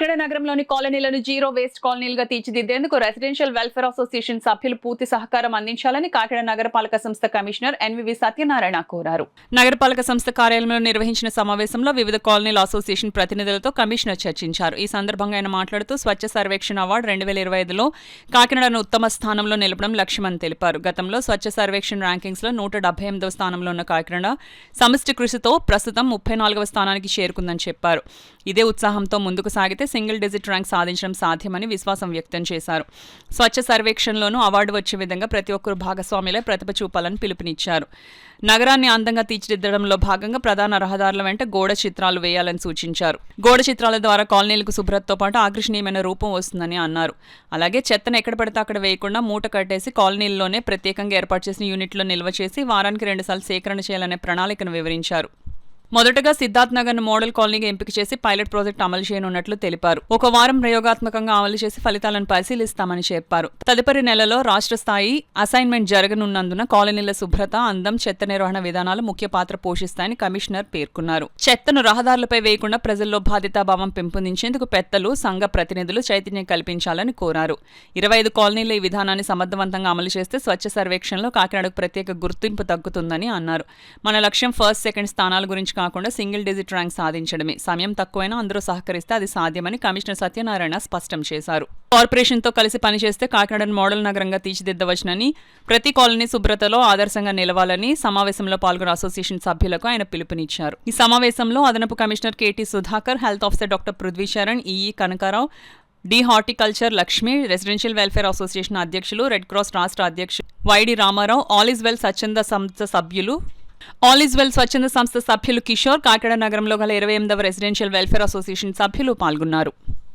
కాకినాడ నగరంలోని కాలనీలను zero waste కాలనీలుగా తీర్చిదిద్దేందుకు రెసిడెన్షియల్ వెల్ఫేర్ అసోసియేషన్ సభ్యులు పూర్తి సహకారం అందించాలని కాకినాడ నగరపాలక సంస్థ కమిషనర్ ఎన్వివి సత్యనారాయణ కోరారు. నగరపాలక సంస్థ కార్యాలయంలో నిర్వహించిన సమావేశంలో వివిధ కాలనీల అసోసియేషన్ ప్రతినిధులతో కమిషనర్ చర్చించారు. ఈ సందర్భంగా ఆయన మాట్లాడుతూ స్వచ్ఛ సర్వేక్షణ అవార్డు 2025లో కాకినాడను ఉత్తమ స్థానంలో నిలపడం లక్ష్యమని తెలిపారు. గతంలో స్వచ్ఛ సర్వేక్షణ ర్యాంకింగ్స్ లో 178వ స్థానంలో ఉన్న కాకినాడ సమిష్టి కృషితో ప్రస్తుతం 34వ స్థానానికి చేరుకుందని చెప్పారు. ఇదే ఉత్సాహంతో ముందుకు సాగితే సింగిల్ డిజిట్ ర్యాంక్ సాధించడం సాధ్యమని విశ్వాసం వ్యక్తం చేశారు. స్వచ్ఛ సర్వేక్షణలోనూ అవార్డు వచ్చే విధంగా ప్రతి ఒక్కరూ భాగస్వాములై ప్రతిభ చూపాలని పిలుపునిచ్చారు. నగరాన్ని అందంగా తీర్చిదిద్దడంలో భాగంగా ప్రధాన రహదారుల వెంట గోడ చిత్రాలు వేయాలని సూచించారు. గోడ చిత్రాల ద్వారా కాలనీలకు శుభ్రతతో పాటు ఆకర్షణీయమైన రూపం వస్తుందని అన్నారు. అలాగే చెత్తను ఎక్కడ పడితే అక్కడ వేయకుండా మూట కట్టేసి కాలనీల్లోనే ప్రత్యేకంగా ఏర్పాటు చేసిన యూనిట్లో నిల్వ చేసి వారానికి 2 సార్లు సేకరణ చేయాలనే ప్రణాళికను వివరించారు. మొదటగా సిద్ధార్థ్ నగర్ మోడల్ కాలనీగా ఎంపిక చేసి పైలట్ ప్రాజెక్ట్ అమలు చేయనున్నట్లు తెలిపారు. 1 వారం ప్రయోగాత్మకంగా అమలు చేసి ఫలితాలను పరిశీలిస్తామని చెప్పారు. తదుపరి నెలలో రాష్ట్ర స్థాయి అసైన్మెంట్ జరగనున్నందున కాలనీల శుభ్రత, అందం, చెత్త నిర్వహణ విధానాలు ముఖ్య పాత్ర పోషిస్తాయని కమిషనర్ పేర్కొన్నారు. చెత్తను రహదారులపై వేయకుండా ప్రజల్లో బాధ్యతాభావం పెంపొందించేందుకు పెద్దలు, సంఘ ప్రతినిధులు చైతన్యం కల్పించాలని కోరారు. 25 కాలనీల ఈ విధానాన్ని సమర్థవంతంగా అమలు చేస్తే స్వచ్ఛ సర్వేక్షణలో కాకినాడకు ప్రత్యేక గుర్తింపు దక్కుతుందని అన్నారు. మన లక్ష్యం ఫస్ట్, సెకండ్ స్థానాల గురించి కాకుండా సింగిల్ డిజిట్ ర్యాంక్ సాధించడమే. సమయం తక్కువైనా అందరూ సహకరిస్తే అది సాధ్యమని కమిషనర్ సత్యనారాయణ స్పష్టం చేశారు. కార్పొరేషన్తో కలిసి పనిచేస్తే కాకినాడను మోడల్ నగరంగా తీర్చిదిద్దవచ్చునని, ప్రతి కాలనీ శుభ్రతలో ఆదర్శంగా నిలవాలని సమావేశంలో పాల్గొన్న అసోసియేషన్ సభ్యులకు ఆయన పిలుపునిచ్చారు. ఈ సమావేశంలో అదనపు commissioner K T Sudhakar, health officer doctor Prithvi Saran, EE Kanakarao, D horticulture Lakshmi, residential welfare association అధ్యక్షులు, రెడ్ క్రాస్ రాష్ట్ర అధ్యక్షులు Y D Ramarao, all is well స్వచ్ఛంద సంస్థ సభ్యులు కిషోర్, కాకినాడ నగరంలో గల 28వ రెసిడెన్షియల్ వెల్ఫేర్ అసోసియేషన్ సభ్యులు పాల్గొన్నారు.